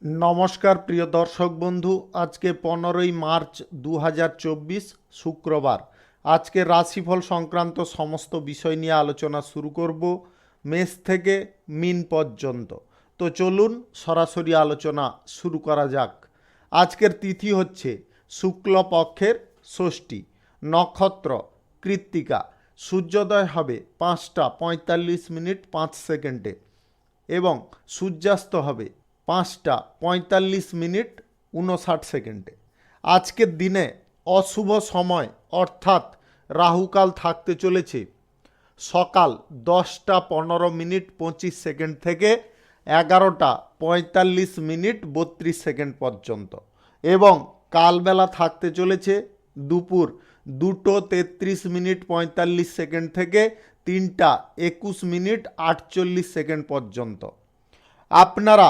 নমস্কার প্রিয় দর্শক বন্ধু, আজকে 15ই মার্চ 2024 শুক্রবার। আজকে রাশিফল সংক্রান্ত সমস্ত বিষয় নিয়ে আলোচনা শুরু করব, মেষ থেকে মিন পর্যন্ত। তো চলুন সরাসরি আলোচনা শুরু করা যাক। আজকের তিথি হচ্ছে শুক্লপক্ষের ষষ্ঠী, নক্ষত্র কৃত্তিকা, সূর্যোদয় হবে 5টা 45 মিনিট 5 সেকেন্ডে এবং সূর্যাস্ত হবে 5টা 45 মিনিট 59 সেকেন্ডে। আজকের দিনে অশুভ সময় অর্থাৎ রাহুকাল থাকতে চলেছে সকাল 10টা 15 মিনিট 25 সেকেন্ড থেকে 11টা 45 মিনিট 32 সেকেন্ড পর্যন্ত, এবং কালবেলা থাকতে চলেছে দুপুর 2টো 33 মিনিট 45 সেকেন্ড থেকে 3টা 21 মিনিট 48 সেকেন্ড পর্যন্ত। আপনারা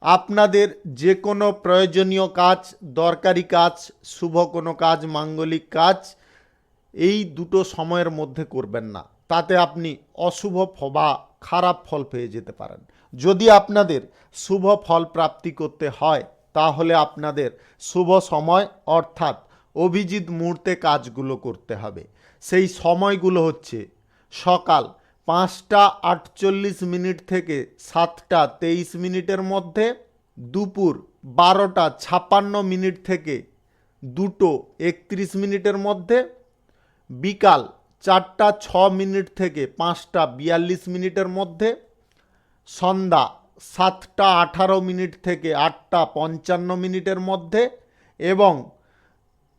আপনাদের যে কোনো প্রয়োজনীয় কাজ, দরকারি কাজ, শুভ কোনো কাজ, মাঙ্গলিক কাজ এই দুটো সময়ের মধ্যে করবেন না, তাতে আপনি অশুভ বা খারাপ ফল পেয়ে যেতে পারেন। যদি আপনাদের শুভ ফল প্রাপ্তি করতে হয় তাহলে আপনাদের শুভ সময় অর্থাৎ অভিজিৎ মুহূর্তে কাজগুলো করতে হবে। সেই সময়গুলো হচ্ছে সকাল 5টা 48 মিনিট থেকে 7টা 23 মিনিটের মধ্যে, দুপুর 12টা 56 মিনিট থেকে 2টো 31 মিনিটের মধ্যে, বিকাল 4টা 6 মিনিট থেকে 5টা 42 মিনিটের মধ্যে, সন্ধ্যা 7টা 18 মিনিট থেকে 8টা 55 মিনিটের মধ্যে এবং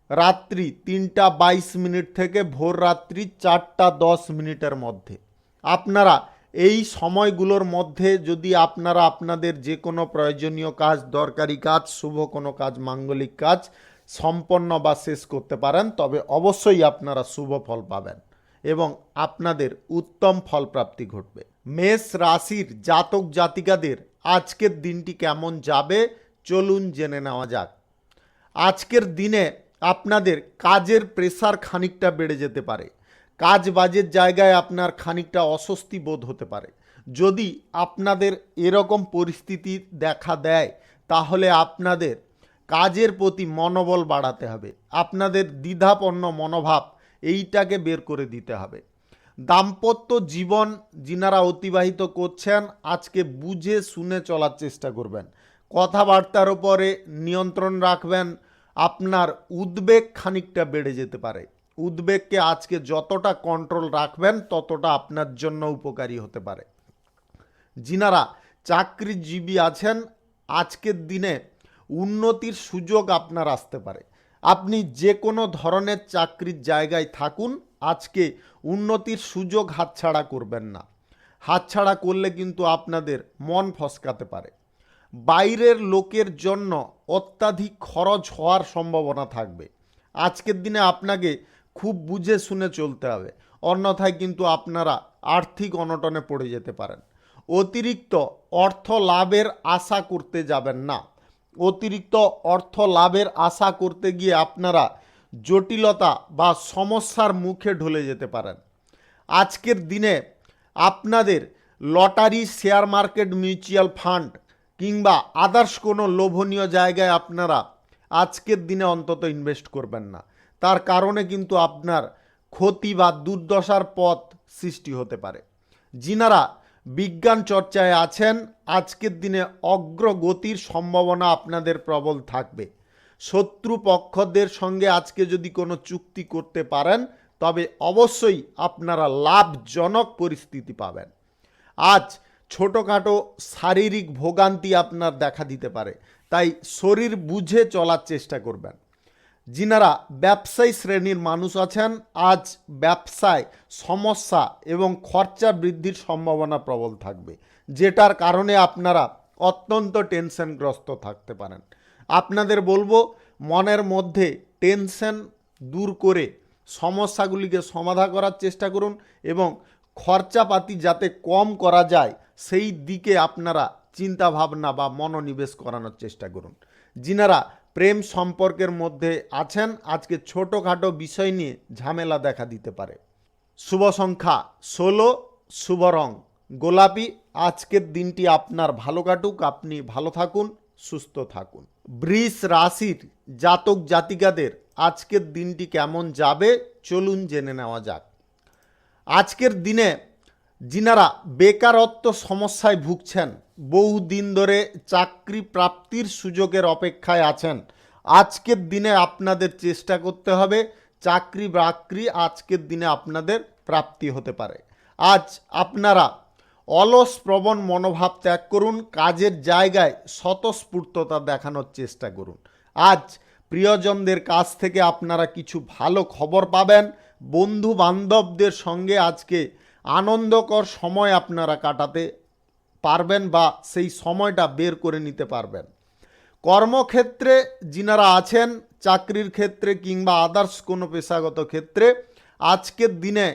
রাত্রি 3টা 22 মিনিট থেকে ভোর রাত্রি 4টা 10 মিনিটের মধ্যে। আপনারা এই সময়গুলোর মধ্যে যদি আপনারা আপনাদের যে কোনো প্রয়োজনীয় কাজ, দরকারি কাজ, শুভ কোনো কাজ, মাঙ্গলিক কাজ সম্পন্ন বা শেষ করতে পারেন তবে অবশ্যই আপনারা শুভ ফল পাবেন এবং আপনাদের উত্তম ফল প্রাপ্তি ঘটবে। মেষ রাশির জাতক জাতিকাদের আজকের দিনটি কেমন যাবে চলুন জেনে নেওয়া যাক। আজকের দিনে আপনাদের কাজের প্রেসার খানিকটা বেড়ে যেতে পারে। কাজ বাজের জায়গায় আপনার খানিকটা অস্বস্তি বোধ হতে পারে। যদি আপনাদের এরকম পরিস্থিতি দেখা দেয় তাহলে আপনাদের কাজের প্রতি মনোবল বাড়াতে হবে। আপনাদের দ্বিধাপন্ন মনোভাব এইটাকে বের করে দিতে হবে। দাম্পত্য জীবন যিনারা অতিবাহিত করছেন আজকে বুঝে শুনে চলার চেষ্টা করবেন। কথাবার্তার উপরে নিয়ন্ত্রণ রাখবেন। আপনার উদ্বেগ খানিকটা বেড়ে যেতে পারে। উদ্বেগকে আজকে যতটা কন্ট্রোল রাখবেন ততটা আপনার জন্য উপকারী হতে পারে। যিনারা চাকরিজীবী আছেন আজকের দিনে উন্নতির সুযোগ আপনার আসতে পারে। আপনি যে কোনো ধরনের চাকরির জায়গায় থাকুন, আজকে উন্নতির সুযোগ হাতছাড়া করবেন না। হাতছাড়া করলে কিন্তু আপনাদের মন ফসকাতে পারে। বাইরের লোকের জন্য অত্যাধিক খরচ হওয়ার সম্ভাবনা থাকবে। আজকের দিনে আপনাকে খুব বুঝে শুনে চলতে হবে, অন্যথায় কিন্তু আপনারা আর্থিক অনটনে পড়ে যেতে পারেন। অতিরিক্ত অর্থ লাভের আশা করতে যাবেন না। অতিরিক্ত অর্থ লাভের আশা করতে গিয়ে আপনারা জটিলতা বা সমস্যার মুখে ঢলে যেতে পারেন। আজকের দিনে আপনাদের lottery, share market, mutual fund কিংবা আদার্স কোনো লোভনীয় জায়গায় আপনারা আজকের দিনে অন্তত ইনভেস্ট করবেন না। তার কারণে কিন্তু আপনার ক্ষতি বা দুর্দশার পথ সৃষ্টি হতে পারে। যিনারা বিজ্ঞান চর্চায় আছেন আজকের দিনে অগ্রগতির সম্ভাবনা আপনাদের প্রবল থাকবে। শত্রুপক্ষদের সঙ্গে আজকে যদি কোনো চুক্তি করতে পারেন তবে অবশ্যই আপনারা লাভজনক পরিস্থিতি পাবেন। আজ ছোটোখাটো শারীরিক ভোগান্তি আপনার দেখা দিতে পারে, তাই শরীর বুঝে চলার চেষ্টা করবেন। যিনারা ব্যবসায়ী শ্রেণীর মানুষ আছেন আজ ব্যবসায় সমস্যা এবং খরচা বৃদ্ধির সম্ভাবনা প্রবল থাকবে, যেটার কারণে আপনারা অত্যন্ত টেনশনগ্রস্ত থাকতে পারেন। আপনাদের বলবো মনের মধ্যে টেনশন দূর করে সমস্যাগুলিকে সমাধান করার চেষ্টা করুন এবং খরচাপাতি যাতে কম করা যায় সেই দিকে আপনারা চিন্তা ভাবনা বা মনোনিবেশ করানোর চেষ্টা করুন। যিনারা প্রেম সম্পর্কের মধ্যে আছেন আজকে ছোটোখাটো বিষয় নিয়ে ঝামেলা দেখা দিতে পারে। শুভ সংখ্যা 16, শুভ রং গোলাপি। আজকের দিনটি আপনার ভালো কাটুক, আপনি ভালো থাকুন, সুস্থ থাকুন। বৃষ রাশির জাতক জাতিকাদের আজকের দিনটি কেমন যাবে চলুন জেনে নেওয়া যাক। আজকের দিনে যিনারা বেকারত্ব সমস্যায় ভুগছেন, বহুদিন ধরে চাকরি প্রাপ্তির সুযোগের অপেক্ষায় আছেন, আজকের দিনে আপনাদের চেষ্টা করতে হবে চাকরি বাকরি আজকের দিনে আপনাদের প্রাপ্তি হতে পারে। আজ আপনারা অলস প্রবণ মনোভাব ত্যাগ করুন, কাজের জায়গায় স্বতঃস্ফূর্ততা দেখানোর চেষ্টা করুন। আজ প্রিয়জনদের কাছ থেকে আপনারা কিছু ভালো খবর পাবেন, বন্ধু বান্ধবদের সঙ্গে আজকে আনন্দকর সময় আপনারা কাটাতে পারবেন বা সেই সময়টা বের করে নিতে পারবেন। কর্মক্ষেত্রে যিনারা আছেন, চাকরির ক্ষেত্রে কিংবা আদার্স কোনো পেশাগত ক্ষেত্রে, আজকের দিনে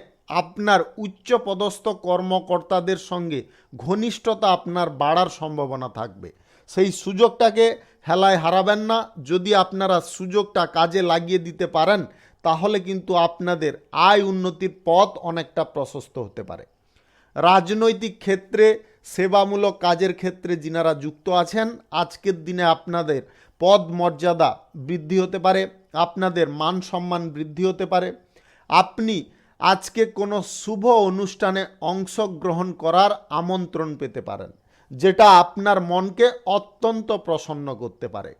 আপনার উচ্চপদস্থ কর্মকর্তাদের সঙ্গে ঘনিষ্ঠতা আপনার বাড়ার সম্ভাবনা থাকবে। সেই সুযোগটাকে হেলায় হারাবেন না। যদি আপনারা সুযোগটা কাজে লাগিয়ে দিতে পারেন তাহলে কিন্তু আপনাদের আয় উন্নতির পথ অনেকটা প্রশস্ত হতে পারে। রাজনৈতিক ক্ষেত্রে, সেবামূলক কাজের ক্ষেত্রে যিনারা যুক্ত আছেন, আজকের দিনে আপনাদের পদ মর্যাদা বৃদ্ধি হতে পারে, আপনাদের মান সম্মান বৃদ্ধি হতে পারে। আপনি আজকে কোনো শুভ অনুষ্ঠানে অংশগ্রহণ করার আমন্ত্রণ পেতে পারেন, যেটা আপনার মনকে অত্যন্ত প্রসন্ন করতে পারে।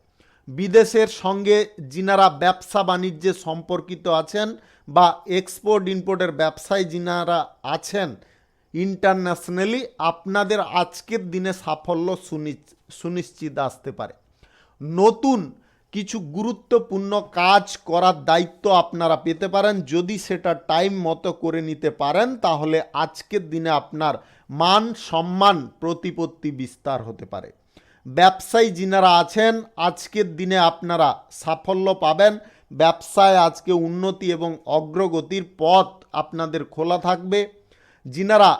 বিদেশের সঙ্গে যিনারা ব্যবসা বাণিজ্যে সম্পর্কিত আছেন বা এক্সপোর্ট ইম্পোর্টের ব্যবসায় যিনারা আছেন ইন্টারন্যাশনালি, আপনাদের আজকের দিনে সাফল্য সুনিশ্চিত আসতে পারে। নতুন কিছু গুরুত্বপূর্ণ কাজ করার দায়িত্ব আপনারা পেতে পারেন। যদি সেটা টাইম মতো করে নিতে পারেন তাহলে আজকের দিনে আপনার মান সম্মান প্রতিপত্তি বিস্তার হতে পারে। ব্যবসায়ী যিনারা আছেন, আজকের দিনে আপনারা সাফল্য পাবেন। ব্যবসায় আজকে উন্নতি এবং অগ্রগতির পথ আপনাদের খোলা থাকবে। যিনারা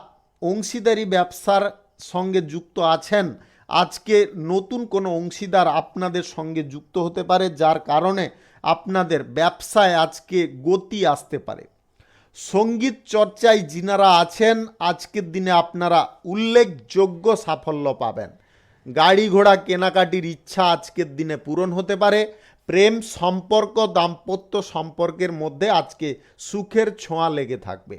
অংশীদারি ব্যবসার সঙ্গে যুক্ত আছেন, আজকে নতুন কোনো অংশীদার আপনাদের সঙ্গে যুক্ত হতে পারে, যার কারণে আপনাদের ব্যবসায় আজকে গতি আসতে পারে। সঙ্গীত চর্চায় যিনারা আছেন, আজকের দিনে আপনারা উল্লেখযোগ্য সাফল্য পাবেন। গাড়ি ঘোড়া কেনাকাটির ইচ্ছা আজকের দিনে পূরণ হতে পারে। প্রেম সম্পর্ক, দাম্পত্য সম্পর্কের মধ্যে আজকে সুখের ছোঁয়া লেগে থাকবে।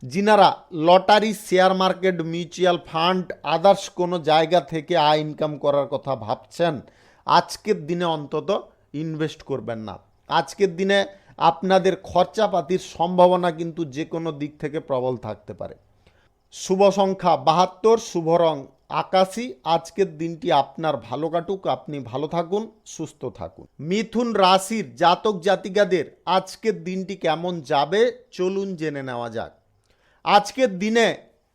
যিনারা lottery, share market, mutual fund, others কোনো জায়গা থেকে আয় ইনকাম করার কথা ভাবছেন, আজকের দিনে অন্তত ইনভেস্ট করবেন না। আজকের দিনে আপনাদের খরচাপাতির সম্ভাবনা কিন্তু যে কোনো দিক থেকে প্রবল থাকতে পারে। শুভ সংখ্যা 72, শুভ রং আকাশী। আজকের দিনটি আপনার ভালো কাটুক, আপনি ভালো থাকুন, সুস্থ থাকুন। মিথুন রাশির জাতক জাতিকাদের আজকের দিনটি কেমন যাবে চলুন জেনে নেওয়া যাক। আজকের দিনে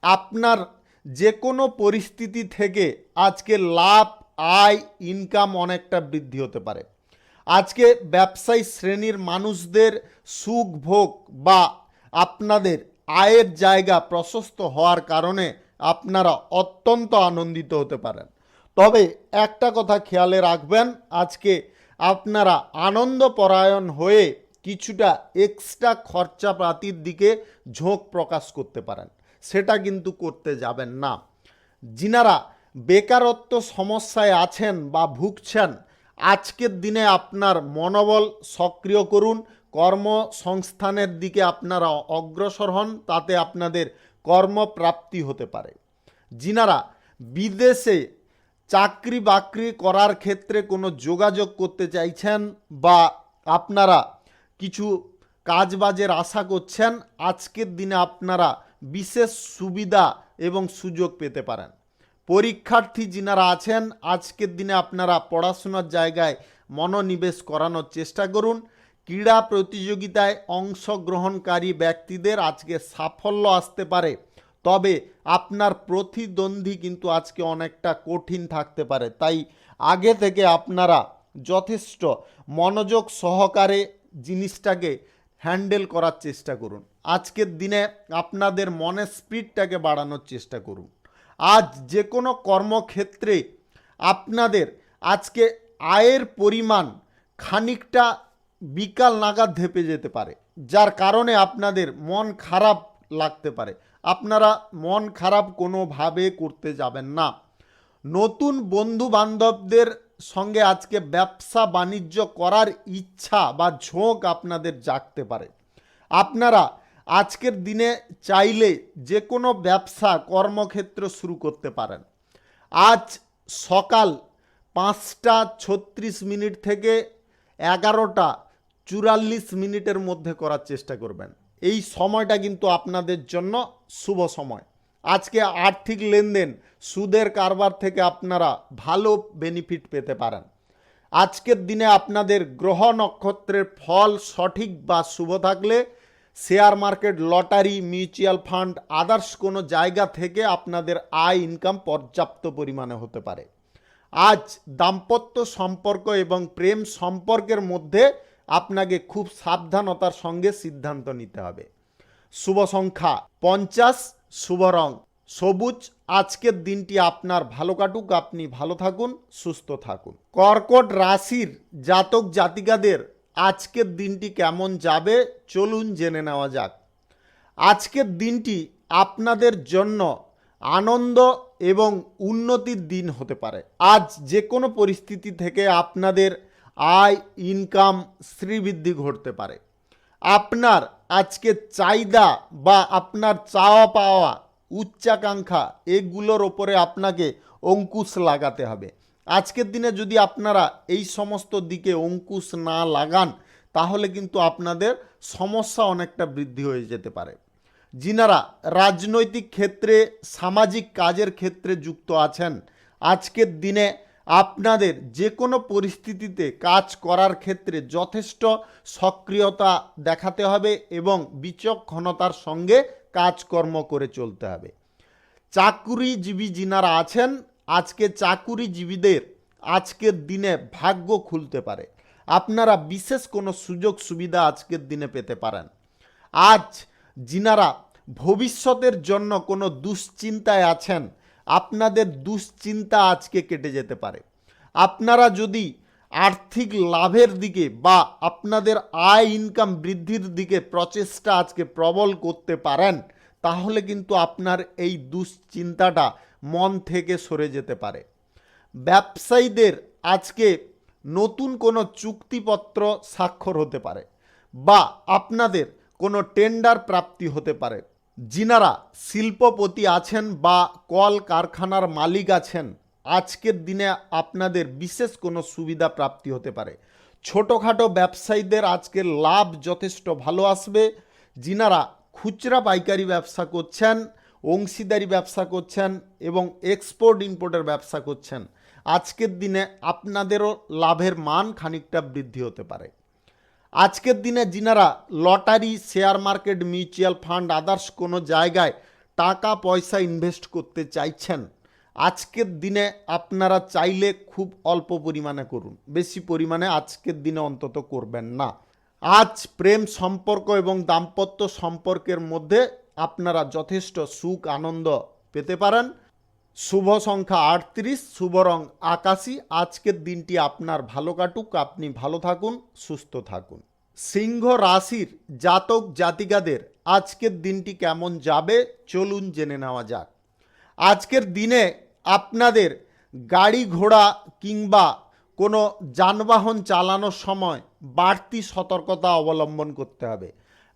আপনার যে কোনো পরিস্থিতি থেকে আজকে লাভ, আয়, ইনকাম অনেকটা বৃদ্ধি হতে পারে। আজকে ব্যবসায়ী শ্রেণীর মানুষদের সুখ ভোগ বা আপনাদের আয়ের জায়গা প্রশস্ত হওয়ার কারণে আপনারা অত্যন্ত আনন্দিত হতে পারেন। তবে একটা কথা খেয়ালে রাখবেন, আজকে আপনারা আনন্দপরায়ণ হয়ে কিছুটা এক্সট্রা খরচাপাতির দিকে ঝোঁক প্রকাশ করতে পারেন, সেটা কিন্তু করতে যাবেন না। যিনারা বেকারত্ব সমস্যায় আছেন বা ভুগছেন, আজকের দিনে আপনার মনোবল সক্রিয় করুন, কর্মসংস্থানের দিকে আপনারা অগ্রসর হন, তাতে আপনাদের কর্মপ্রাপ্তি হতে পারে। যিনারা বিদেশে চাকরি বাকরি করার ক্ষেত্রে কোনো যোগাযোগ করতে চাইছেন বা আপনারা কিছু কাজবাজের আশা করছেন, আজকের দিনে আপনারা বিশেষ সুবিধা এবং সুযোগ পেতে পারেন। পরীক্ষার্থী যিনারা আছেন, আজকের দিনে আপনারা পড়াশোনার জায়গায় মনোনিবেশ করানোর চেষ্টা করুন। ক্রীড়া প্রতিযোগিতায় অংশগ্রহণকারী ব্যক্তিদের আজকে সাফল্য আসতে পারে, তবে আপনার প্রতিদ্বন্দ্বী কিন্তু আজকে অনেকটা কঠিন থাকতে পারে। তাই আগে থেকে আপনারা যথেষ্ট মনোযোগ সহকারে জিনিসটাকে হ্যান্ডেল করার চেষ্টা করুন। আজকের দিনে আপনাদের মনের স্পিডটাকে বাড়ানোর চেষ্টা করুন। আজ যে কোনো কর্মক্ষেত্রে আপনাদের আজকে আয়ের পরিমাণ খানিকটা বিকাল নাগাদ ধেপে যেতে পারে, যার কারণে আপনাদের মন খারাপ লাগতে পারে। আপনারা মন খারাপ কোনোভাবে করতে যাবেন না। নতুন বন্ধু বান্ধবদের সঙ্গে আজকে ব্যবসা বাণিজ্য করার ইচ্ছা বা ঝোঁক আপনাদের জাগতে পারে। আপনারা আজকের দিনে চাইলে যে কোনো ব্যবসা কর্মক্ষেত্র শুরু করতে পারেন। আজ সকাল 5:36 থেকে 11:44 মধ্যে করার চেষ্টা করবেন। এই সময়টা কিন্তু আপনাদের জন্য শুভ সময়। আজকে আর্থিক লেনদেন, সুদের কারবার থেকে আপনারা ভালো বেনিফিট পেতে পারেন। আজকের দিনে আপনাদের গ্রহ নক্ষত্রের ফল সঠিক বা শুভ থাকলে share market, lottery, mutual fund, others কোনো জায়গা থেকে আপনাদের আয় ইনকাম পর্যাপ্ত পরিমাণে হতে পারে। আজ দাম্পত্য সম্পর্ক এবং প্রেম সম্পর্কের মধ্যে আপনাকে খুব সাবধানতার সঙ্গে সিদ্ধান্ত নিতে হবে। শুভ সংখ্যা 50, শুভ রং সবুজ। আজকের দিনটি আপনার ভালো কাটুক, আপনি ভালো থাকুন, সুস্থ থাকুন। কর্কট রাশির জাতক জাতিকাদের আজকের দিনটি কেমন যাবে চলুন জেনে নেওয়া যাক। আজকের দিনটি আপনাদের জন্য আনন্দ এবং উন্নতির দিন হতে পারে। আজ যে কোনো পরিস্থিতি থেকে আপনাদের আয়, ইনকাম, শ্রীবৃদ্ধি ঘটতে পারে। আপনার আজকে চাহিদা বা আপনার চাওয়া পাওয়া, উচ্চাকাঙ্ক্ষা, এগুলোর ওপরে আপনাকে অঙ্কুশ লাগাতে হবে। আজকের দিনে যদি আপনারা এই সমস্ত দিকে অঙ্কুশ না লাগান তাহলে কিন্তু আপনাদের সমস্যা অনেকটা বৃদ্ধি হয়ে যেতে পারে। যিনারা রাজনৈতিক ক্ষেত্রে, সামাজিক কাজের ক্ষেত্রে যুক্ত আছেন, আজকের দিনে আপনাদের যে কোনো পরিস্থিতিতে কাজ করার ক্ষেত্রে যথেষ্ট সক্রিয়তা দেখাতে হবে এবং বিচক্ষণতার সঙ্গে কাজকর্ম করে চলতে হবে। চাকুরিজীবী যিনারা আছেন, আজকে চাকুরিজীবীদের আজকের দিনে ভাগ্য খুলতে পারে। আপনারা বিশেষ কোনো সুযোগ সুবিধা আজকের দিনে পেতে পারেন। আজ যিনারা ভবিষ্যতের জন্য কোনো দুশ্চিন্তায় আছেন, আপনাদের দুশ্চিন্তা আজকে কেটে যেতে পারে। আপনারা যদি আর্থিক লাভের দিকে বা আপনাদের আয় ইনকাম বৃদ্ধির দিকে প্রচেষ্টা আজকে প্রবল করতে পারেন তাহলে কিন্তু আপনার এই দুশ্চিন্তাটা মন থেকে সরে যেতে পারে। ব্যবসায়ীদের আজকে নতুন কোনো চুক্তিপত্র স্বাক্ষর হতে পারে বা আপনাদের কোনো টেন্ডার প্রাপ্তি হতে পারে। যিনারা শিল্পপতি আছেন বা কল কারখানার মালিক আছেন, আজকের দিনে আপনাদের বিশেষ কোনো সুবিধা প্রাপ্তি হতে পারে। ছোটোখাটো ব্যবসায়ীদের আজকের লাভ যথেষ্ট ভালো আসবে। যিনারা খুচরা পাইকারি ব্যবসা করছেন, অংশীদারি ব্যবসা করছেন এবং এক্সপোর্ট ইম্পোর্টের ব্যবসা করছেন, আজকের দিনে আপনাদেরও লাভের মান খানিকটা বৃদ্ধি হতে পারে। আজকের দিনে যিনারা lottery, share market, mutual fund, others কোনো জায়গায় টাকা পয়সা ইনভেস্ট করতে চাইছেন, আজকের দিনে আপনারা চাইলে খুব অল্প পরিমাণে করুন, বেশি পরিমাণে আজকের দিনে অন্তত করবেন না। আজ প্রেম সম্পর্ক এবং দাম্পত্য সম্পর্কের মধ্যে আপনারা যথেষ্ট সুখ আনন্দ পেতে পারেন। শুভ সংখ্যা 38, শুভ রং আকাশী। আজকের দিনটি আপনার ভালো কাটুক, আপনি ভালো থাকুন, সুস্থ থাকুন। সিংহ রাশির জাতক জাতিকাদের আজকের দিনটি কেমন যাবে চলুন জেনে নেওয়া যাক। আজকের দিনে আপনাদের গাড়ি ঘোড়া কিংবা কোনো যানবাহন চালানোর সময় বাড়তি সতর্কতা অবলম্বন করতে হবে।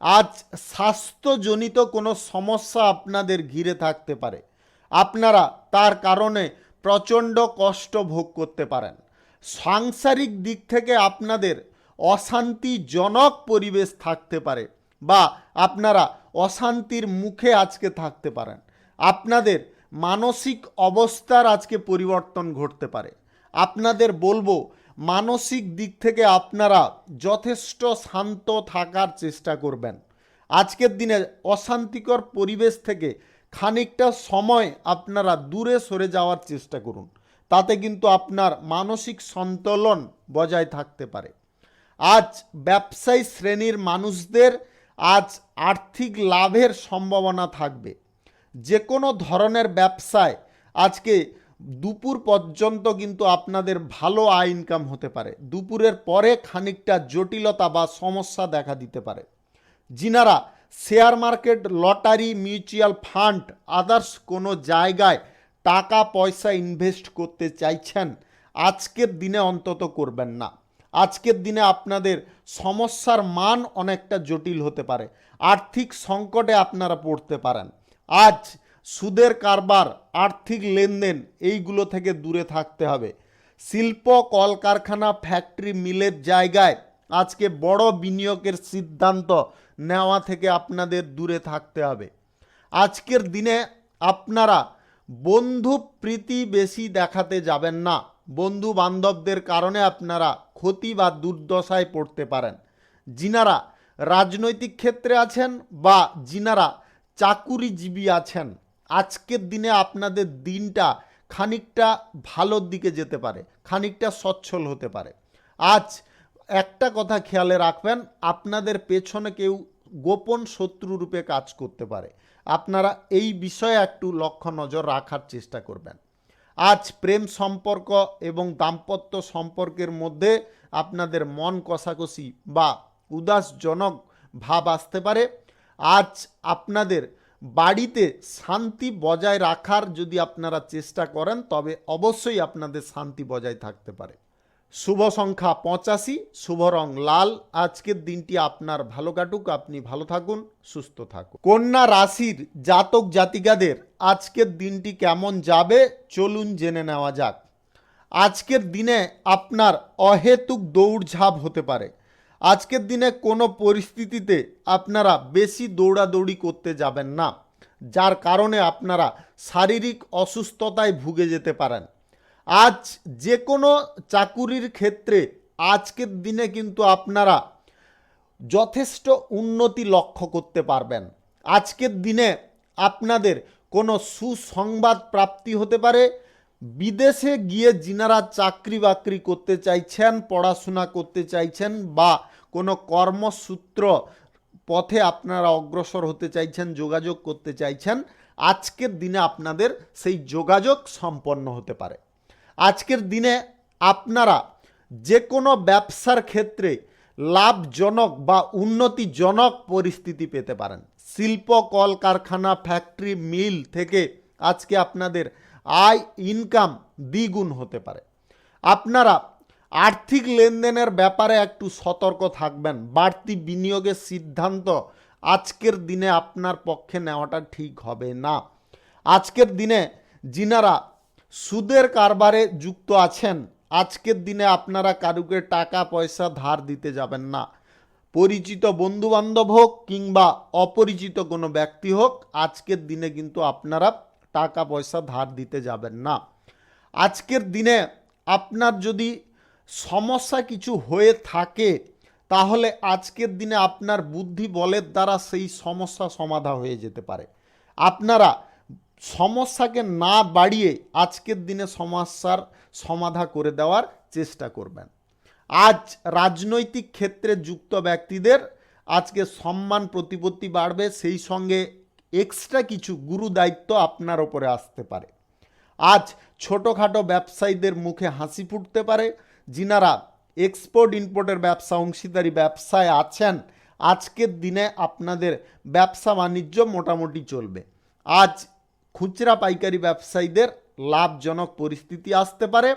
আজ স্বাস্থ্যজনিত কোনো সমস্যা আপনাদের ঘিরে থাকতে পারে, আপনারা তার কারণে প্রচণ্ড কষ্ট ভোগ করতে পারেন। সাংসারিক দিক থেকে আপনাদের অশান্তিজনক পরিবেশ থাকতে পারে বা আপনারা অশান্তির মুখে আজকে থাকতে পারেন। আপনাদের মানসিক অবস্থার আজকে পরিবর্তন ঘটতে পারে। আপনাদের বলবো মানসিক দিক থেকে আপনারা যথেষ্ট শান্ত থাকার চেষ্টা করবেন। আজকের দিনে অশান্তিকর পরিবেশ থেকে খানিকটা সময় আপনারা দূরে সরে যাওয়ার চেষ্টা করুন, তাতে কিন্তু আপনার মানসিক সন্তুলন বজায় থাকতে পারে। আজ ব্যবসায়ী শ্রেণীর মানুষদের আজ আর্থিক লাভের সম্ভাবনা থাকবে। যে কোনো ধরনের ব্যবসায় আজকে দুপুর পর্যন্ত কিন্তু আপনাদের ভালো আয় ইনকাম হতে পারে। দুপুরের পরে খানিকটা জটিলতা বা সমস্যা দেখা দিতে পারে। যিনারা share market, lottery, mutual fund, others কোনো জায়গায় টাকা পয়সা ইনভেস্ট করতে চাইছেন, আজকের দিনে অন্তত করবেন না। আজকের দিনে আপনাদের সমস্যার মান অনেকটা জটিল হতে পারে, আর্থিক সংকটে আপনারা পড়তে পারেন। আজ সুদের কারবার, আর্থিক লেনদেন এইগুলো থেকে দূরে থাকতে হবে। শিল্প, কলকারখানা, ফ্যাক্টরি, মিলের জায়গায় আজকে বড় বিনিয়োগের সিদ্ধান্ত নেওয়া থেকে আপনাদের দূরে থাকতে হবে। আজকের দিনে আপনারা বন্ধু প্রীতি বেশি দেখাতে যাবেন না। বন্ধু বান্ধবদের কারণে আপনারা ক্ষতি বা দুর্দশায় পড়তে পারেন। যিনারা রাজনৈতিক ক্ষেত্রে আছেন বা যিনারা চাকুরিজীবী আছেন, আজকের দিনে আপনাদের দিনটা খানিকটা ভালোর দিকে যেতে পারে, খানিকটা সচ্ছল হতে পারে। আজ একটা কথা খেয়ালে রাখবেন, আপনাদের পেছনে কেউ গোপন শত্রু রূপে কাজ করতে পারে। আপনারা এই বিষয়ে একটু লক্ষ্য নজর রাখার চেষ্টা করবেন। আজ প্রেম সম্পর্ক এবং দাম্পত্য সম্পর্কের মধ্যে আপনাদের মন কষাকষি বা উদাসজনক ভাব আসতে পারে। আজ আপনাদের বাড়িতে শান্তি বজায় রাখার যদি আপনারা চেষ্টা করেন, তবে অবশ্যই আপনাদের শান্তি বজায় থাকতে পারে। শুভ সংখ্যা 85, শুভ রং লাল। আজকের দিনটি আপনার ভালো কাটুক, আপনি ভালো থাকুন, সুস্থ থাকুন। কন্যা রাশির জাতক জাতিকাদের আজকের দিনটি কেমন যাবে চলুন জেনে নেওয়া যাক। আজকের দিনে আপনার অহেতুক দৌড়ঝাঁপ হতে পারে। আজকের দিনে কোনো পরিস্থিতিতে আপনারা বেশি দৌড়াদৌড়ি করতে যাবেন না, যার কারণে আপনারা শারীরিক অসুস্থতায় ভুগে যেতে পারেন। আজ যে কোনো চাকুরির ক্ষেত্রে আজকের দিনে কিন্তু আপনারা যথেষ্ট উন্নতি লক্ষ্য করতে পারবেন। আজকের দিনে আপনাদের কোনো সুসংবাদ প্রাপ্তি হতে পারে। বিদেশে গিয়ে যিনারা চাকরি বাকরি করতে চাইছেন, পড়াশোনা করতে চাইছেন বা কোনো কর্মসূত্র পথে আপনারা অগ্রসর হতে চাইছেন, যোগাযোগ করতে চাইছেন, আজকের দিনে আপনাদের সেই যোগাযোগ সম্পন্ন হতে পারে। আজকের দিনে আপনারা যে কোনো ব্যবসার ক্ষেত্রে লাভজনক বা উন্নতিজনক পরিস্থিতি পেতে পারেন। শিল্প, কলকারখানা, ফ্যাক্টরি, মিল থেকে আজকে আপনাদের আয় ইনকাম দ্বিগুণ হতে পারে। আপনারা আর্থিক লেনদেনের ব্যাপারে একটু সতর্ক থাকবেন। বাড়তি বিনিয়োগের সিদ্ধান্ত আজকের দিনে আপনার পক্ষে নেওয়াটা ঠিক হবে না। আজকের দিনে যিনারা সুদের কারবারে যুক্ত আছেন, আজকের দিনে আপনারা কারুকে টাকা পয়সা ধার দিতে যাবেন না। পরিচিত বন্ধুবান্ধব হোক কিংবা অপরিচিত কোনো ব্যক্তি হোক, আজকের দিনে কিন্তু আপনারা টাকা পয়সা ধার দিতে যাবেন না। আজকের দিনে আপনার যদি সমস্যা কিছু হয়ে থাকে, তাহলে আজকের দিনে আপনার বুদ্ধি বলের দ্বারা সেই সমস্যা সমাধান হয়ে যেতে পারে। আপনারা সমস্যাকে না বাড়িয়ে আজকের দিনে সমস্যার সমাধান করে দেওয়ার চেষ্টা করবেন। আজ রাজনৈতিক ক্ষেত্রে যুক্ত ব্যক্তিদের আজকে সম্মান প্রতিপত্তি বাড়বে, সেই সঙ্গে এক্সট্রা কিছু গুরু দায়িত্ব আপনার ওপরে আসতে পারে। আজ ছোটোখাটো ব্যবসায়ীদের মুখে হাসি ফুটতে পারে। যিনারা এক্সপোর্ট ইম্পোর্টের ব্যবসা, অংশীদারি ব্যবসায় আছেন, আজকের দিনে আপনাদের ব্যবসা বাণিজ্য মোটামুটি চলবে। আজ খুচরা পাইকারি ব্যবসায়ীদের লাভজনক পরিস্থিতি আসতে পারে।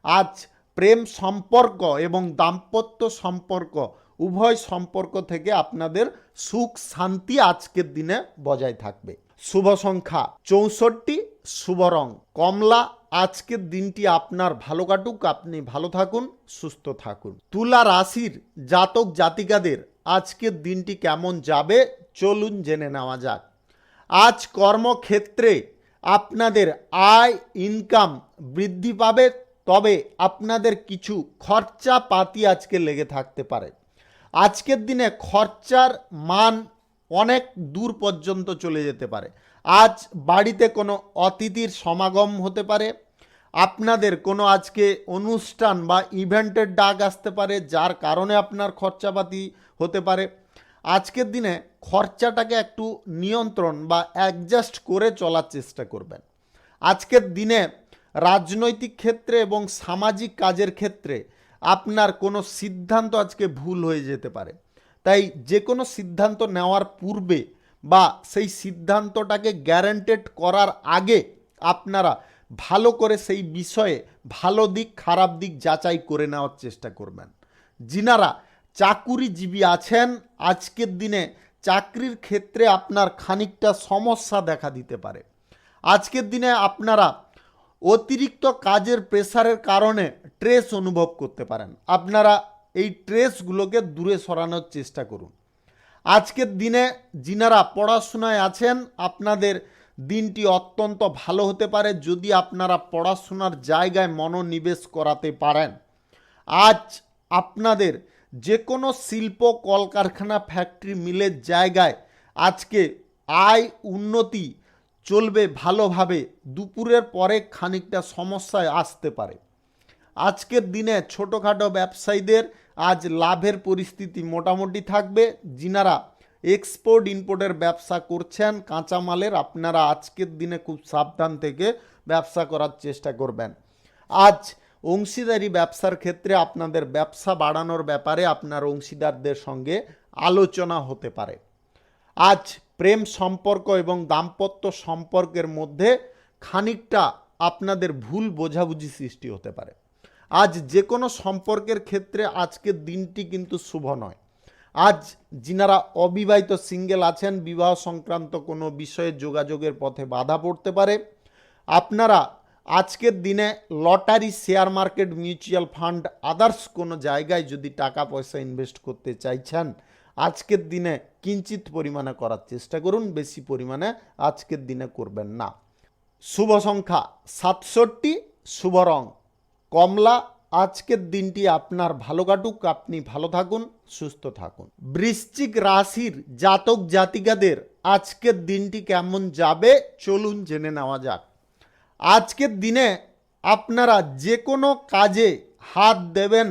আজ প্রেম সম্পর্ক এবং দাম্পত্য সম্পর্ক উভয় সম্পর্ক থেকে আপনাদের সুখ শান্তি আজকের দিনে বজায় থাকবে। শুভ সংখ্যা 64, শুভ রং কমলা। আজকের দিনটি আপনার ভালো কাটুক, আপনি ভালো থাকুন, সুস্থ থাকুন। তুলা রাশির জাতক জাতিকাদের আজকের দিনটি কেমন যাবে চলুন জেনে নেওয়া যাক। আজ কর্মক্ষেত্রে আপনাদের আয় ইনকাম বৃদ্ধি পাবে, তবে আপনাদের কিছু খরচাপাতি আজকে লেগে থাকতে পারে। আজকের দিনে খরচার মান অনেক দূর পর্যন্ত চলে যেতে পারে। আজ বাড়িতে কোনো অতিথির সমাগম হতে পারে। আপনাদের কোনো আজকে অনুষ্ঠান বা ইভেন্টের ডাক আসতে পারে, যার কারণে আপনার খরচাপাতি হতে পারে। আজকের দিনে খরচাটাকে একটু নিয়ন্ত্রণ বা অ্যাডজাস্ট করে চলার চেষ্টা করবেন। আজকের দিনে রাজনৈতিক ক্ষেত্রে এবং সামাজিক কাজের ক্ষেত্রে আপনার কোনো সিদ্ধান্ত আজকে ভুল হয়ে যেতে পারে। তাই যে কোনো সিদ্ধান্ত নেওয়ার পূর্বে বা সেই সিদ্ধান্তটাকে গ্যারান্টেড করার আগে আপনারা ভালো করে সেই বিষয়ে ভালো দিক খারাপ দিক যাচাই করে নেওয়ার চেষ্টা করবেন। যিনারা চাকুরিজীবী আছেন, আজকের দিনে চাকরির ক্ষেত্রে আপনার খানিকটা সমস্যা দেখা দিতে পারে। আজকের দিনে আপনারা অতিরিক্ত কাজের প্রেসারের কারণে স্ট্রেস অনুভব করতে পারেন। আপনারা এই স্ট্রেসগুলোকে দূরে সরানোর চেষ্টা করুন। আজকের দিনে যিনারা পড়াশোনায় আছেন, আপনাদের দিনটি অত্যন্ত ভালো হতে পারে যদি আপনারা পড়াশোনার জায়গায় মনোনিবেশ করাতে পারেন। আজ আপনাদের যে কোনো শিল্প কলকারখানা ফ্যাক্টরি মিলের জায়গায় আজকে আয় উন্নতি চলবে ভালোভাবে। দুপুরের পরে খানিকটা সমস্যায় আসতে পারে। আজকের দিনে ছোটোখাটো ব্যবসায়ীদের আজ লাভের পরিস্থিতি মোটামুটি থাকবে। যিনারা এক্সপোর্ট ইম্পোর্টের ব্যবসা করছেন কাঁচামালের, আপনারা আজকের দিনে খুব সাবধান থেকে ব্যবসা করার চেষ্টা করবেন। আজ অংশীদারি ব্যবসার ক্ষেত্রে আপনাদের ব্যবসা বাড়ানোর ব্যাপারে আপনার অংশীদারদের সঙ্গে আলোচনা হতে পারে। আজ প্রেম সম্পর্ক এবং দাম্পত্য সম্পর্কের মধ্যে খানিকটা আপনাদের ভুল বোঝাবুঝি সৃষ্টি হতে পারে। আজ যে কোনো সম্পর্কের ক্ষেত্রে আজকের দিনটি কিন্তু শুভ নয়। আজ যিনারা অবিবাহিত সিঙ্গেল আছেন, বিবাহ সংক্রান্ত কোনো বিষয়ে যোগাযোগের পথে বাধা পড়তে পারে। আপনারা আজকের দিনে lottery, share market, mutual fund, others কোনো জায়গায় যদি টাকা পয়সা ইনভেস্ট করতে চাইছেন, আজকের দিনে কিঞ্চিত পরিমাণে করার চেষ্টা করুন, বেশি পরিমাণে আজকের দিনে করবেন না। শুভ সংখ্যা 67, শুভ রং কমলা। আজকের দিনটি আপনার ভালো কাটুক, আপনি ভালো থাকুন, সুস্থ থাকুন। বৃশ্চিক রাশির জাতক জাতিকাদের আজকের দিনটি কেমন যাবে চলুন জেনে নেওয়া যাক। আজকের দিনে আপনারা যে কোনো কাজে হাত দেবেন,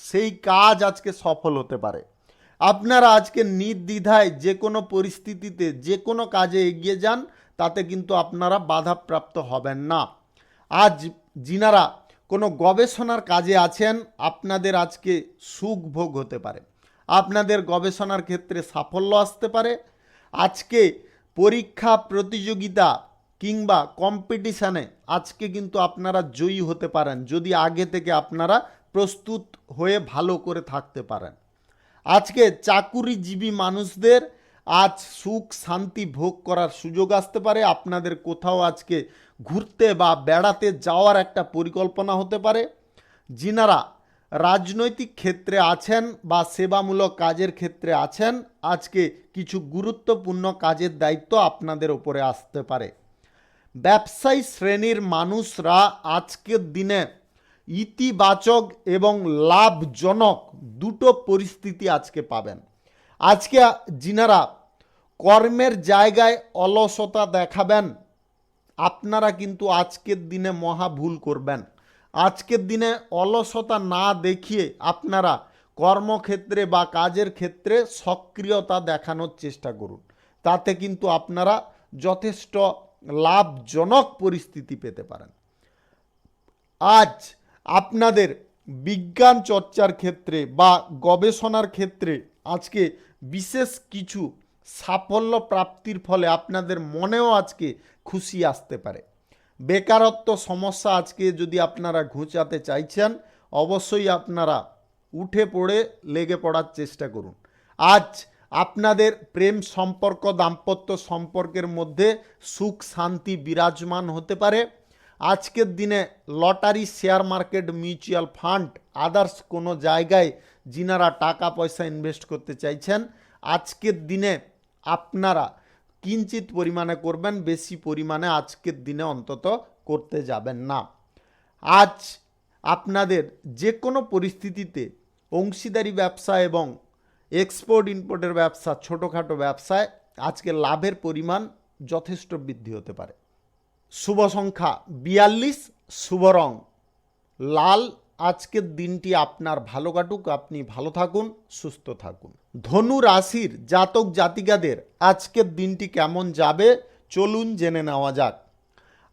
সেই কাজ আজকে সফল হতে পারে। আপনারা আজকে নির্দ্বিধায় যে কোনো পরিস্থিতিতে যে কোনো কাজে এগিয়ে যান, তাতে কিন্তু আপনারা বাধাপ্রাপ্ত হবেন না। আজ যিনারা কোনো গবেষণার কাজে আছেন, আপনাদের আজকে সুখ ভোগ হতে পারে। আপনাদের গবেষণার ক্ষেত্রে সাফল্য আসতে পারে। আজকে পরীক্ষা প্রতিযোগিতা কিংবা কম্পিটিশানে আজকে কিন্তু আপনারা জয়ী হতে পারেন যদি আগে থেকে আপনারা প্রস্তুত হয়ে ভালো করে থাকতে পারেন। আজকে চাকুরিজীবী মানুষদের আজ সুখ শান্তি ভোগ করার সুযোগ আসতে পারে। আপনাদের কোথাও আজকে ঘুরতে বা বেড়াতে যাওয়ার একটা পরিকল্পনা হতে পারে। যিনারা রাজনৈতিক ক্ষেত্রে আছেন বা সেবামূলক কাজের ক্ষেত্রে আছেন, আজকে কিছু গুরুত্বপূর্ণ কাজের দায়িত্ব আপনাদের উপরে আসতে পারে। ব্যবসায়ী শ্রেণীর মানুষরা আজকের দিনে ইতিবাচক এবং লাভজনক দুটো পরিস্থিতি আজকে পাবেন। আজকে যিনারা কর্মের জায়গায় অলসতা দেখাবেন, আপনারা কিন্তু আজকের দিনে মহা ভুল করবেন। আজকের দিনে অলসতা না দেখিয়ে আপনারা কর্মক্ষেত্রে বা কাজের ক্ষেত্রে সক্রিয়তা দেখানোর চেষ্টা করুন। তাতে কিন্তু আপনারা যথেষ্ট লাভজনক পরিস্থিতি পেতে পারেন। আজ আপনাদের বিজ্ঞান চর্চার ক্ষেত্রে বা গবেষণার ক্ষেত্রে আজকে বিশেষ কিছু সাফল্য প্রাপ্তির ফলে আপনাদের মনেও আজকে খুশি আসতে পারে। বেকারত্ব সমস্যা আজকে যদি আপনারা ঘুচাতে চাইছেন, অবশ্যই আপনারা উঠে পড়ে লেগে পড়ার চেষ্টা করুন। আজ আপনাদের প্রেম সম্পর্ক, দাম্পত্য সম্পর্কের মধ্যে সুখ শান্তি বিরাজমান হতে পারে। আজকের দিনে lottery, share market, mutual fund, others কোনো জায়গায় যিনারা টাকা পয়সা ইনভেস্ট করতে চাইছেন, আজকের দিনে আপনারা কিঞ্চিত পরিমাণে করবেন, বেশি পরিমাণে আজকের দিনে অন্তত করতে যাবেন না। আজ আপনাদের যে কোনো পরিস্থিতিতে অংশীদারি ব্যবসা এবং এক্সপোর্ট ইম্পোর্টের ব্যবসা, ছোটোখাটো ব্যবসায় আজকে লাভের পরিমাণ যথেষ্ট বৃদ্ধি হতে পারে। শুভ সংখ্যা 42, শুভ রং লাল। আজকের দিনটি আপনার ভালো কাটুক, আপনি ভালো থাকুন, সুস্থ থাকুন। ধনু রাশির জাতক জাতিকাদের আজকের দিনটি কেমন যাবে চলুন জেনে নেওয়া যাক।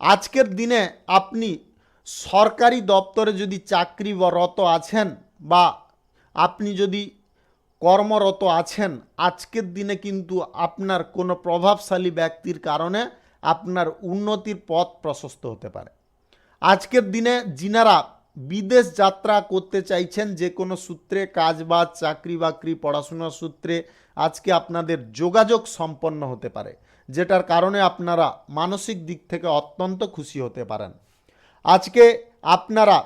আজকের দিনে আপনি সরকারি দপ্তরে যদি চাকরিরত আছেন বা আপনি যদি কর্মরত আছেন, আজকের দিনে কিন্তু আপনার কোনো প্রভাবশালী ব্যক্তির কারণে আপনার উন্নতির পথ প্রশস্ত হতে পারে। আজকের দিনে যিনারা বিদেশ যাত্রা করতে চাইছেন যে কোনো সূত্রে, কাজ বাজ, চাকরি বাকরি, পড়াশোনার সূত্রে আজকে আপনাদের যোগাযোগ সম্পন্ন হতে পারে, যেটার কারণে আপনারা মানসিক দিক থেকে অত্যন্ত খুশি হতে পারেন। আজকে আপনারা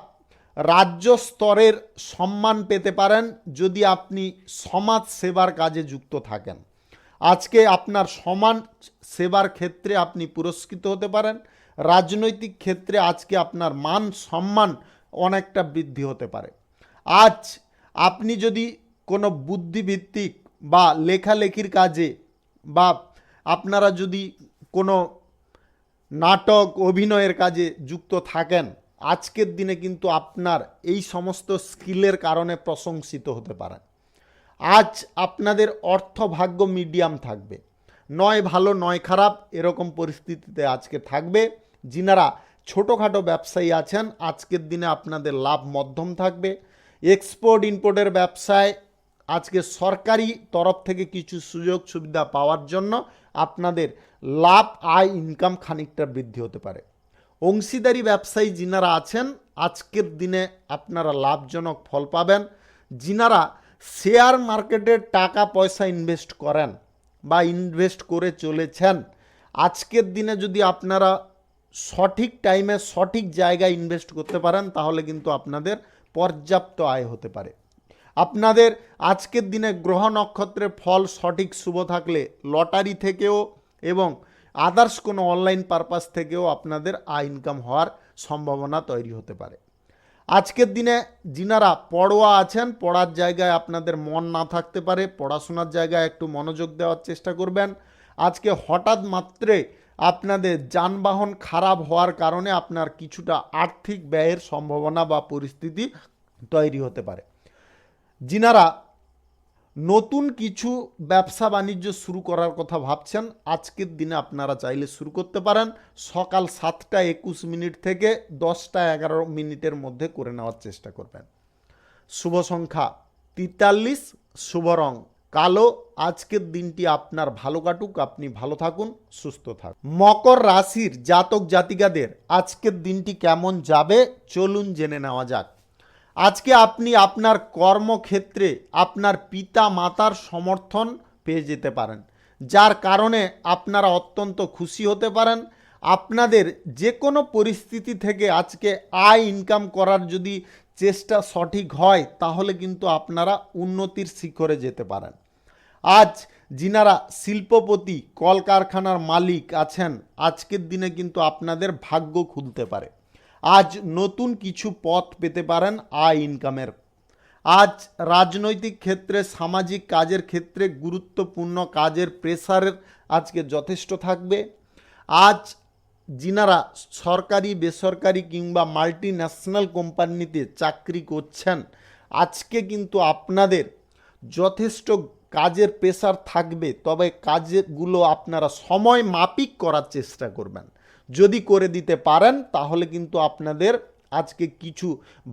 রাজ্য স্তরের সম্মান পেতে পারেন যদি আপনি সমাজ সেবার কাজে যুক্ত থাকেন। আজকে আপনার সমাজ সেবার ক্ষেত্রে আপনি পুরস্কৃত হতে পারেন। রাজনৈতিক ক্ষেত্রে আজকে আপনার মান সম্মান অনেকটা বৃদ্ধি হতে পারে। আজ আপনি যদি কোনো বুদ্ধিভিত্তিক বা লেখালেখির কাজে বা আপনারা যদি কোনো নাটক অভিনয়ের কাজে যুক্ত থাকেন, আজকের দিনে কিন্তু আপনার এই সমস্ত স্কিলের কারণে প্রশংসিত হতে পারেন। আজ আপনাদের অর্থভাগ্য মিডিয়াম থাকবে, নয় ভালো নয় খারাপ এরকম পরিস্থিতিতে আজকে থাকবে। যিনারা ছোটোখাটো ব্যবসায়ী আছেন আজকের দিনে আপনাদের লাভ মধ্যম থাকবে। এক্সপোর্ট ইম্পোর্টের ব্যবসায় আজকে সরকারি তরফ থেকে কিছু সুযোগ সুবিধা পাওয়ার জন্য আপনাদের লাভ আয় ইনকাম খানিকটা বৃদ্ধি হতে পারে। অংশীদারি ব্যবসায়ী যিনারা আছেন আজকের দিনে আপনারা লাভজনক ফল পাবেন। যিনারা শেয়ার মার্কেটে টাকা পয়সা ইনভেস্ট করেন বা ইনভেস্ট করে চলেছেন, আজকের দিনে যদি আপনারা সঠিক টাইমে সঠিক জায়গায় ইনভেস্ট করতে পারেন তাহলে কিন্তু আপনাদের পর্যাপ্ত আয় হতে পারে। আপনাদের আজকের দিনে গ্রহ নক্ষত্রের ফল সঠিক শুভ থাকলে লটারি থেকেও এবং আদার্স কোনো অনলাইন পারপাস থেকেও আপনাদের আয় ইনকাম হওয়ার সম্ভাবনা তৈরি হতে পারে। আজকের দিনে যিনারা পড়ুয়া আছেন, পড়ার জায়গায় আপনাদের মন না থাকতে পারে, পড়াশোনার জায়গায় একটু মনোযোগ দেওয়ার চেষ্টা করবেন। আজকে হঠাৎ মাত্রে আপনাদের যানবাহন খারাপ হওয়ার কারণে আপনার কিছুটা আর্থিক ব্যয়ের সম্ভাবনা বা পরিস্থিতি তৈরি হতে পারে। যিনারা নতুন কিছু ব্যবসা বাণিজ্য শুরু করার কথা ভাবছেন আজকের দিনে আপনারা চাইলে শুরু করতে পারেন। সকাল 7:21 থেকে 10:11 মধ্যে করে নেওয়ার চেষ্টা করবেন। শুভ সংখ্যা 43, শুভ রং কালো। আজকের দিনটি আপনার ভালো কাটুক, আপনি ভালো থাকুন, সুস্থ থাকুন। মকর রাশির জাতক জাতিকাদের আজকের দিনটি কেমন যাবে চলুন জেনে নেওয়া যাক। আজকে আপনি আপনার কর্মক্ষেত্রে আপনার পিতা মাতার সমর্থন পেয়ে যেতে পারেন, যার কারণে আপনারা অত্যন্ত খুশি হতে পারেন। আপনাদের যে কোনো পরিস্থিতি থেকে আজকে আয় ইনকাম করার যদি চেষ্টা সঠিক হয় তাহলে কিন্তু আপনারা উন্নতির শিখরে যেতে পারেন। আজ যিনারা শিল্পপতি, কলকারখানার মালিক আছেন আজকের দিনে কিন্তু আপনাদের ভাগ্য খুলতে পারে। আজ নতুন কিছু পথ পেতে পারেন আয় ইনকামের। আজ রাজনৈতিক ক্ষেত্রে, সামাজিক কাজের ক্ষেত্রে গুরুত্বপূর্ণ কাজের প্রেসারের আজকে যথেষ্ট থাকবে। আজ যিনারা সরকারি, বেসরকারি কিংবা মাল্টি ন্যাশনাল কোম্পানিতে চাকরি করছেন আজকে কিন্তু আপনাদের যথেষ্ট কাজের প্রেসার থাকবে, তবে কাজগুলো আপনারা সময় মাফিক করার চেষ্টা করবেন। যদি করে দিতে পারেন তাহলে কিন্তু আপনাদের আজকে কিছু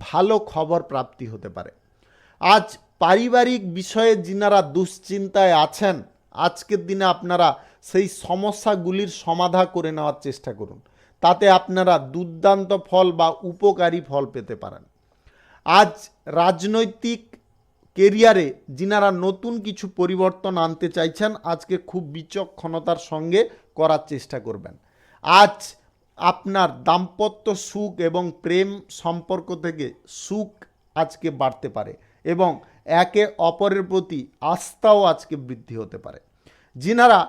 ভালো খবর প্রাপ্তি হতে পারে। আজ পারিবারিক বিষয়ে যিনারা দুশ্চিন্তায় আছেন আজকের দিনে আপনারা সেই সমস্যাগুলির সমাধান করে নেওয়ার চেষ্টা করুন, তাতে আপনারা দুর্দান্ত ফল বা উপকারী ফল পেতে পারেন। আজ রাজনৈতিক কেরিয়ারে যিনারা নতুন কিছু পরিবর্তন আনতে চাইছেন আজকে খুব বিচক্ষণতার সঙ্গে করার চেষ্টা করবেন। আজ আপনার দাম্পত্য সুখ এবং প্রেম সম্পর্ক থেকে সুখ আজকে বাড়তে পারে এবং একে অপরের প্রতি আস্থাও আজকে বৃদ্ধি হতে পারে। যিনারা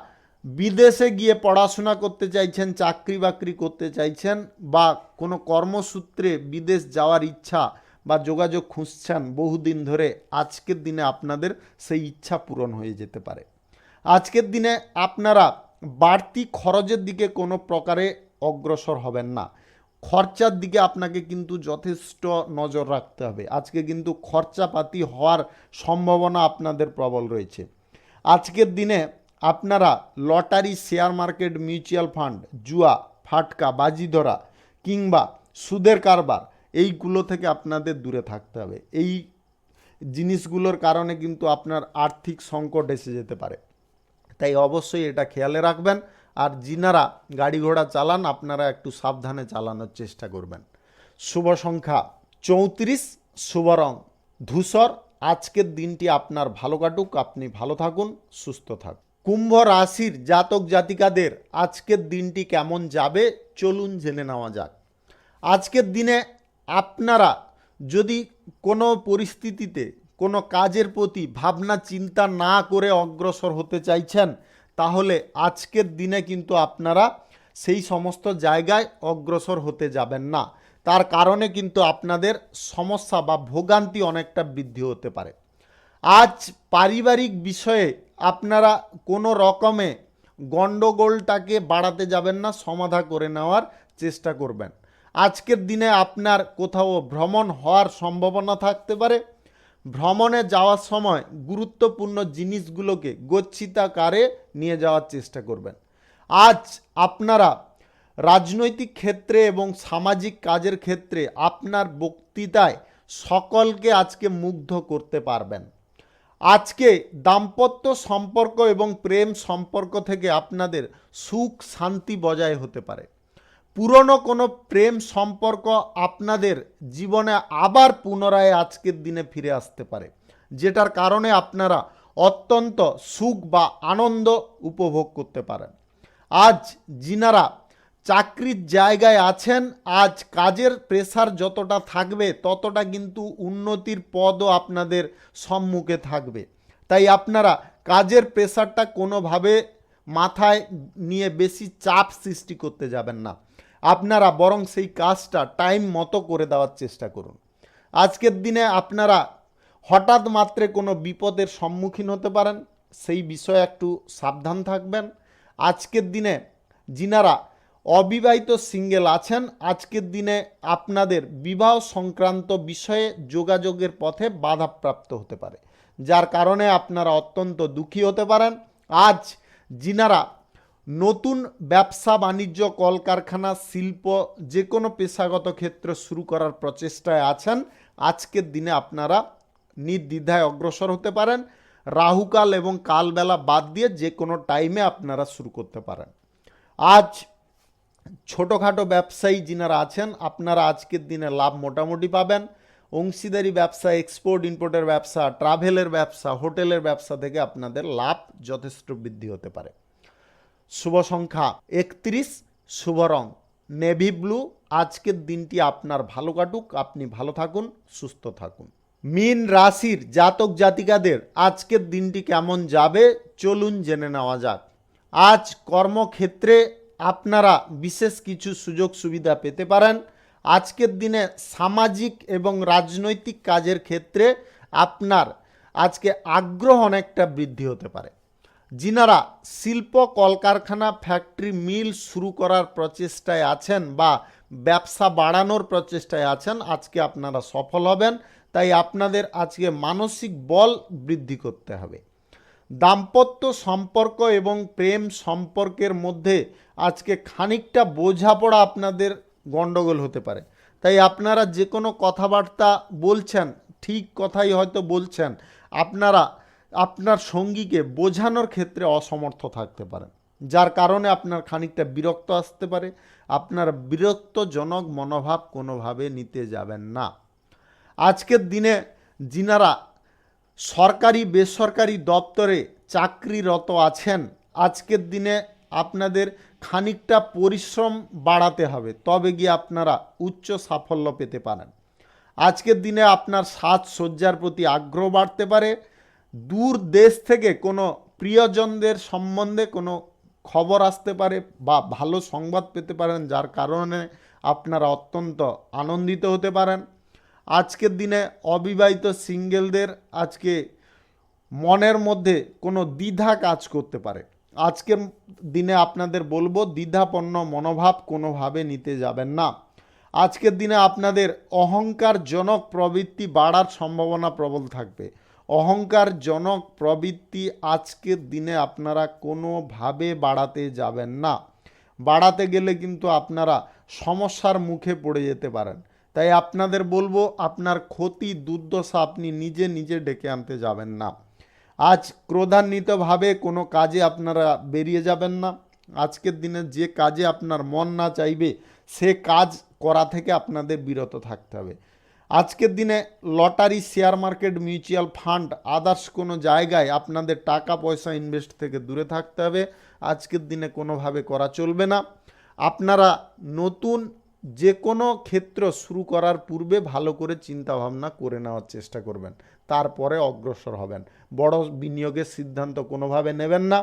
বিদেশে গিয়ে পড়াশোনা করতে চাইছেন, চাকরি বাকরি করতে চাইছেন বা কোনো কর্মসূত্রে বিদেশ যাওয়ার ইচ্ছা বা যোগাযোগ খুঁজছেন বহুদিন ধরে, আজকের দিনে আপনাদের সেই ইচ্ছা পূরণ হয়ে যেতে পারে। আজকের দিনে আপনারা বাড়তি খরচের দিকে কোনো প্রকারে অগ্রসর হবেন না। খরচার দিকে আপনাকে কিন্তু যথেষ্ট নজর রাখতে হবে। আজকে কিন্তু খরচাপাতি হওয়ার সম্ভাবনা আপনাদের প্রবল রয়েছে। আজকের দিনে আপনারা lottery, share market, mutual fund, জুয়া, ফাটকা, বাজি ধরা কিংবা সুদের কারবার এইগুলো থেকে আপনাদের দূরে থাকতে হবে। এই জিনিসগুলোর কারণে কিন্তু আপনার আর্থিক সংকট এসে যেতে পারে, তাই অবশ্যই এটা খেয়ালে রাখবেন। আর যিনারা গাড়ি ঘোড়া চালান আপনারা একটু সাবধানে চালানোর চেষ্টা করবেন। শুভ সংখ্যা 34, শুভ রং ধূসর। আজকের দিনটি আপনার ভালো কাটুক, আপনি ভালো থাকুন, সুস্থ থাকুন। কুম্ভ রাশির জাতক জাতিকাদের আজকের দিনটি কেমন যাবে চলুন জেনে নেওয়া যাক। আজকের দিনে আপনারা যদি কোনো পরিস্থিতিতে কোনো কাজের প্রতি ভাবনা চিন্তা না করে অগ্রসর হতে চাইছেন, তাহলে আজকের দিনে কিন্তু আপনারা সেই সমস্ত জায়গায় অগ্রসর হতে যাবেন না। তার কারণে কিন্তু আপনাদের সমস্যা বা ভোগান্তি অনেকটা বৃদ্ধি হতে পারে। আজ পারিবারিক বিষয়ে আপনারা কোনো রকমে গণ্ডগোলটাকে বাড়াতে যাবেন না, সমাধা করে নেওয়ার চেষ্টা করবেন। আজকের দিনে আপনার কোথাও ভ্রমণ হওয়ার সম্ভাবনা থাকতে পারে। ভ্রমণে যাওয়ার সময় গুরুত্বপূর্ণ জিনিসগুলোকে গচ্ছিতাকারে নিয়ে যাওয়ার চেষ্টা করবেন। আজ আপনারা রাজনৈতিক ক্ষেত্রে এবং সামাজিক কাজের ক্ষেত্রে আপনার বক্তৃতায় সকলকে আজকে মুগ্ধ করতে পারবেন। আজকে দাম্পত্য সম্পর্ক এবং প্রেম সম্পর্ক থেকে আপনাদের সুখ শান্তি বজায় হতে পারে। পুরনো কোনো প্রেম সম্পর্ক আপনাদের জীবনে আবার পুনরায় আজকের দিনে ফিরে আসতে পারে, যেটার কারণে আপনারা অত্যন্ত সুখ বা আনন্দ উপভোগ করতে পারেন। আজ যিনারা চাকরির জায়গায় আছেন, আজ কাজের প্রেসার যতটা থাকবে ততটা কিন্তু উন্নতির পদও আপনাদের সম্মুখে থাকবে। তাই আপনারা কাজের প্রেসারটা কোনোভাবে মাথায় নিয়ে বেশি চাপ সৃষ্টি করতে যাবেন না, আপনারা বরং সেই কাজটা টাইম মতো করে দেওয়ার চেষ্টা করুন। আজকের দিনে আপনারা হঠাৎ মাত্রে কোনো বিপদের সম্মুখীন হতে পারেন, সেই বিষয়ে একটু সাবধান থাকবেন। আজকের দিনে যিনারা অবিবাহিত সিঙ্গেল আছেন, আজকের দিনে আপনাদের বিবাহ সংক্রান্ত বিষয়ে যোগাযোগের পথে বাধাপ্রাপ্ত হতে পারে, যার কারণে আপনারা অত্যন্ত দুঃখী হতে পারেন। আজ যিনারা নতুন ব্যবসা বাণিজ্য কলকারখানা শিল্প যে কোনো পেশাগত ক্ষেত্র শুরু করার প্রচেষ্টায় আছেন, আজকের দিনে আপনারা নির্দ্বিধায় অগ্রসর হতে পারেন। রাহুকাল এবং কালবেলা বাদ দিয়ে যে কোনো টাইমে আপনারা শুরু করতে পারেন। আজ ছোটোখাটো ব্যবসায়ী যিনারা আছেন, আপনারা আজকের দিনে লাভ মোটামুটি পাবেন। অংশীদারি ব্যবসা, এক্সপোর্ট ইম্পোর্টের ব্যবসা, ট্রাভেলের ব্যবসা, হোটেলের ব্যবসা থেকে আপনাদের লাভ যথেষ্ট বৃদ্ধি হতে পারে। শুভ সংখ্যা 31, শুভ রং নেভি ব্লু। আজকের দিনটি আপনার ভালো কাটুক, আপনি ভালো থাকুন, সুস্থ থাকুন। মীন রাশির জাতক জাতিকাদের আজকের দিনটি কেমন যাবে চলুন জেনে নেওয়া যাক। আজ কর্মক্ষেত্রে আপনারা বিশেষ কিছু সুযোগ সুবিধা পেতে পারেন। আজকের দিনে সামাজিক এবং রাজনৈতিক কাজের ক্ষেত্রে আপনার আজকে আগ্রহ অনেকটা বৃদ্ধি হতে পারে। যিনারা শিল্প কলকারখানা ফ্যাক্টরি মিল শুরু করার প্রচেষ্টায় আছেন বা ব্যবসা বাড়ানোর প্রচেষ্টায় আছেন, আজকে আপনারা সফল হবেন। তাই আপনাদের আজকে মানসিক বল বৃদ্ধি করতে হবে। দাম্পত্য সম্পর্ক এবং প্রেম সম্পর্কের মধ্যে আজকে খানিকটা বোঝাপড়া আপনাদের গণ্ডগোল হতে পারে। তাই আপনারা যে কোনো কথাবার্তা বলছেন, ঠিক কথাই হয়তো বলছেন, আপনারা আপনার সঙ্গীকে বোঝানোর ক্ষেত্রে অসমর্থ থাকতে পারেন, যার কারণে আপনার খানিকটা বিরক্ত আসতে পারে। আপনার বিরক্তজনক মনোভাব কোনোভাবে নিতে যাবেন না। আজকের দিনে যিনারা সরকারি বেসরকারি দপ্তরে চাকরিরত আছেন, আজকের দিনে আপনাদের খানিকটা পরিশ্রম বাড়াতে হবে, তবে গিয়ে আপনারা উচ্চ সাফল্য পেতে পারেন। আজকের দিনে আপনার সাজসজ্জার প্রতি আগ্রহ বাড়তে পারে। দূর দেশ থেকে কোনো প্রিয়জনদের সম্বন্ধে কোনো খবর আসতে পারে বা ভালো সংবাদ পেতে পারেন, যার কারণে আপনারা অত্যন্ত আনন্দিত হতে পারেন। আজকের দিনে অবিবাহিত সিঙ্গেলদের আজকে মনের মধ্যে কোনো দ্বিধা কাজ করতে পারে। আজকের দিনে আপনাদের বলবো দ্বিধাপন্ন মনোভাব কোনোভাবে নিতে যাবেন না। আজকের দিনে আপনাদের অহংকারজনক প্রবৃত্তি বাড়ার সম্ভাবনা প্রবল থাকবে। অহংকারজনক প্রবৃত্তি আজকের দিনে আপনারা কোনোভাবে বাড়াতে যাবেন না। বাড়াতে গেলে কিন্তু আপনারা সমস্যার মুখে পড়ে যেতে পারেন। তাই আপনাদের বলবো আপনার ক্ষতি দুর্দশা আপনি নিজে নিজে ডেকে আনতে যাবেন না। আজ ক্রোধান্বিতভাবে কোনো কাজে আপনারা বেরিয়ে যাবেন না। আজকের দিনে যে কাজে আপনার মন না চাইবে সে কাজ করা থেকে আপনাদের বিরত থাকতে হবে। আজকের দিনে lottery, share market, mutual fund, others কোনো জায়গায় আপনাদের টাকা পয়সা ইনভেস্ট থেকে দূরে থাকতে হবে। আজকের দিনে কোনোভাবে করা চলবে না। আপনারা নতুন যে কোনো ক্ষেত্র শুরু করার পূর্বে ভালো করে চিন্তা ভাবনা করে নেওয়ার চেষ্টা করবেন, তারপরে অগ্রসর হবেন। বড় বিনিয়োগের সিদ্ধান্ত কোনোভাবে নেবেন না।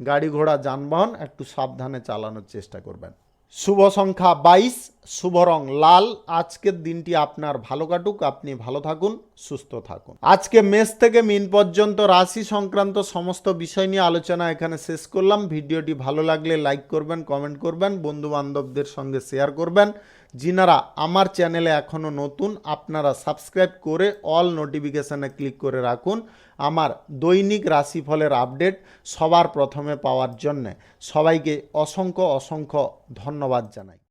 গাড়ি ঘোড়া যানবাহন একটু সাবধানে চালানোর চেষ্টা করবেন। শুভ সংখ্যা 22, শুভ রং লাল। আজকের দিনটি আপনার ভালো কাটুক, আপনি ভালো থাকুন, সুস্থ থাকুন। আজকে মেষ থেকে মিন পর্যন্ত রাশি সংক্রান্ত সমস্ত বিষয় নিয়ে আলোচনা এখানে শেষ করলাম। ভিডিওটি ভালো লাগলে লাইক করবেন, কমেন্ট করবেন, বন্ধু বান্ধবদের সঙ্গে শেয়ার করবেন। যিনারা আমার চ্যানেলে এখনও নতুন, আপনারা সাবস্ক্রাইব করে অল নোটিফিকেশানে ক্লিক করে রাখুন আমার দৈনিক রাশিফলের আপডেট সবার প্রথমে পাওয়ার জন্যে। সবাইকে অসংখ্য অসংখ্য ধন্যবাদ জানাই।